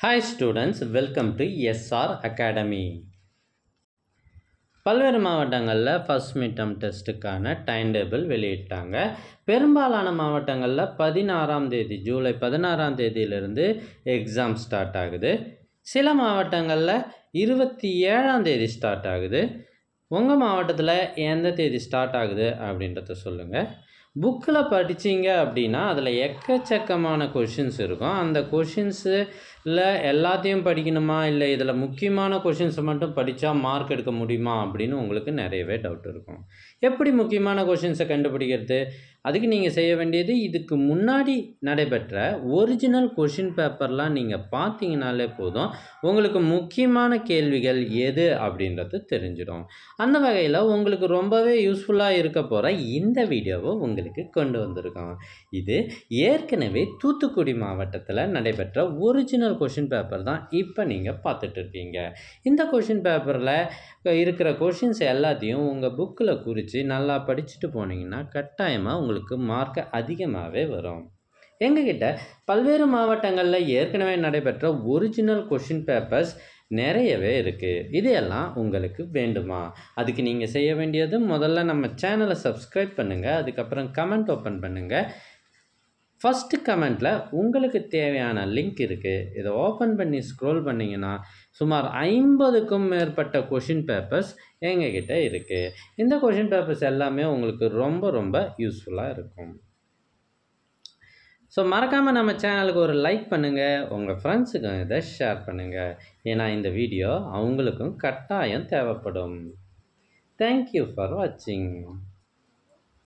Hi students, welcome to SR Academy. பல்வேறு மாவட்டங்களில் first midterm டெஸ்ட்டுக்கான time table வெளியிட்டாங்க. பெரும்பாலான மாவட்டங்களில் 16ஆம் தேதி ஜூலை 16ஆம் தேதியிலிருந்து எக்ஸாம் ஸ்டார்ட் ஆகுது. சில மாவட்டங்களில் 27ஆம் தேதி ஸ்டார்ட் ஆகுது. உங்கள் மாவட்டத்தில் எந்த தேதி ஸ்டார்ட் ஆகுது அப்படின்றத சொல்லுங்கள். புக்கில் படித்தீங்க அப்படின்னா அதில் எக்கச்சக்கமான கொஷின்ஸ் இருக்கும். அந்த கொஷின்ஸில் எல்லாத்தையும் படிக்கணுமா, இல்லை இதில் முக்கியமான கொஷின்ஸை மட்டும் படித்தா மார்க் எடுக்க முடியுமா அப்படின்னு உங்களுக்கு நிறையவே டவுட் இருக்கும். எப்படி முக்கியமான கொஷின்ஸை கண்டுபிடிக்கிறது? அதுக்கு நீங்கள் செய்ய வேண்டியது, இதுக்கு முன்னாடி நடைபெற்ற ஒரிஜினல் கொஷின் பேப்பர்லாம் நீங்கள் பார்த்தீங்கனாலே போதும், உங்களுக்கு முக்கியமான கேள்விகள் எது அப்படின்றது தெரிஞ்சிடும். அந்த வகையில் உங்களுக்கு ரொம்பவே யூஸ்ஃபுல்லாக இருக்க போகிற இந்த வீடியோவை உங்களுக்கு கொண்டு வந்திருக்கோம். இது ஏற்கனவே தூத்துக்குடி மாவட்டத்தில் நடைபெற்ற ஒரிஜினல் கொஷின் பேப்பர் தான் இப்போ நீங்கள் பார்த்துட்டு இருக்கீங்க. இந்த கொஷின் பேப்பரில் இருக்கிற கொஷின்ஸ் எல்லாத்தையும் உங்கள் புக்கில் குறித்து நல்லா படிச்சுட்டு போனீங்கன்னா கட்டாயமாக உங்களுக்கு மார்க் அதிகமாகவே வரும். எங்ககிட்ட பல்வேறு மாவட்டங்களில் ஏற்கனவே நடைபெற்ற ஒரிஜினல் கொஷின் பேப்பர்ஸ் நிறையவே இருக்குது. இதையெல்லாம் உங்களுக்கு வேண்டுமா? அதுக்கு நீங்கள் செய்ய வேண்டியது, முதல்ல நம்ம சேனலை சப்ஸ்கிரைப் பண்ணுங்கள். அதுக்கப்புறம் கமெண்ட் ஓப்பன் பண்ணுங்கள். ஃபஸ்ட்டு கமெண்ட்டில் உங்களுக்கு தேவையான லிங்க் இருக்குது. இதை ஓப்பன் பண்ணி ஸ்க்ரோல் பண்ணிங்கன்னா சுமார் 50க்கும் மேற்பட்ட கொஷின் பேப்பர்ஸ் எங்ககிட்ட இருக்குது. இந்த கொஷின் பேப்பர்ஸ் எல்லாமே உங்களுக்கு ரொம்ப யூஸ்ஃபுல்லாக இருக்கும். ஸோ மறக்காமல் நம்ம சேனலுக்கு ஒரு லைக் பண்ணுங்கள், உங்கள் ஃப்ரெண்ட்ஸுக்கும் இதை ஷேர் பண்ணுங்கள். ஏன்னா இந்த வீடியோ அவங்களுக்கும் கட்டாயம் தேவைப்படும். தேங்க்யூ ஃபார் வாட்சிங்.